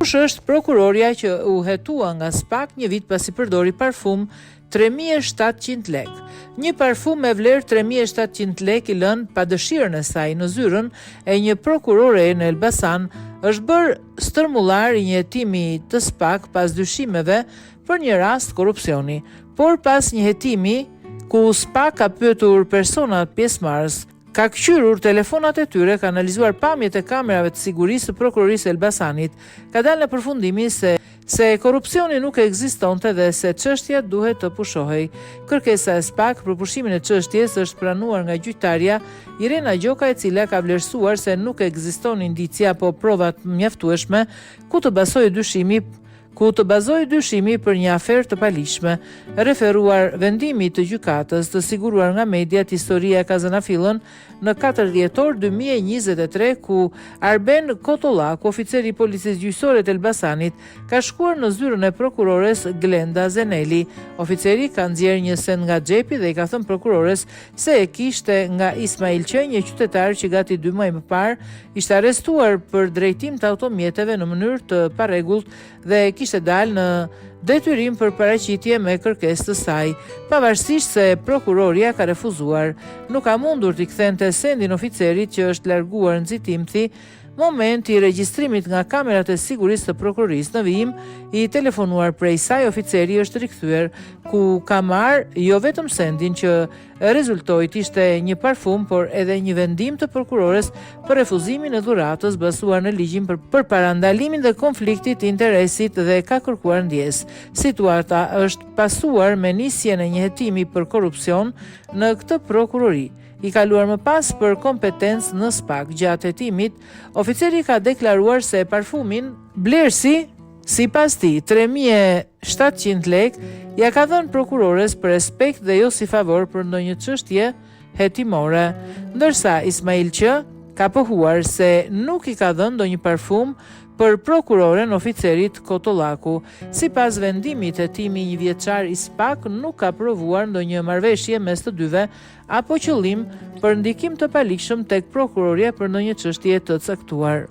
Kush është prokuroria që u hetua nga SPAK një vit pasi përdori parfum 3.700 lek. Një parfum me vlerë 3.700 lek i lënë pa dëshirën e saj në zyrën e një prokurore në Elbasan është bërë stërmullar i një hetimi të SPAK pas dyshimeve për një rast korupcioni, por pas një hetimi ku SPAK ka pyetur personat pjesëmarrës, ka kqyrur telefonat e tyre, ka analizuar pamjet e kamerave të sigurisë së prokurorisë së Elbasanit, ka dalë në përfundimi se korupcioni nuk ekzistonte dhe se çështja duhet të pushohej. Kërkesa e SPAK për pushimin e çështjes është pranuar nga gjyqtarja Irena Gjoka, e cila ka vlerësuar se nuk ekziston indicia apo prova të mjaftueshme ku të bazojë dyshimi për një aferë të palishme. Referuar vendimit të gjykatës të siguruar nga mediat, historia ka zënafillën në 4 dhjetor 2023, ku Arben Kotollaku, oficer i policisë gjyqësore të Elbasanit, ka shkuar në zyrën e prokurores Glenda Zeneli. Oficeri ka nxjerrë një send nga xhepi dhe i ka thënë prokurores se e kishte nga Ismail Q, një qytetar që gati 2 muaj më parë ishte arrestuar për drejtim të automjeteve në mënyrë të parregullt dhe kishte dalë në detyrim për paraqitje me kërkesë të saj, pavarësisht se prokuroria ka refuzuar. Nuk ka mundur t'i kthente sendin oficerit që është larguar nxitimthi. Momenti i regjistrimit nga kamerat e sigurisë të prokurorisë në vijim i telefonuar prej saj, oficeri është rikthyer, ku ka marrë jo vetëm sendin që rezultoi të ishte një parfum, por edhe një vendim të prokurores për refuzimin e dhuratës bazuar në ligjin për parandalimin dhe konfliktit të interesit dhe ka kërkuar ndjes. Situata është pasuar me nisjen e një hetimi për korrupsion në këtë prokurori. I kaluar më pas për kompetencë në SPAK. Gjatë hetimit, oficeri ka deklaruar se parfumin blerësi, sipas tij, 3.700 lek, ja ka dhënë prokurores për respekt dhe jo si favor për ndonjë çështje hetimore, ndërsa Ismail Q ka pohuar se nuk i ka dhënë ndonjë parfum për prokuroren oficerit Kotollaku. Sipas vendimit, hetimi 1 vjeçar i SPAK nuk ka provuar ndonjë marrëveshje mes të dyve apo qëllim për ndikim të palikshëm tek prokuroria për ndonjë çështje të caktuar.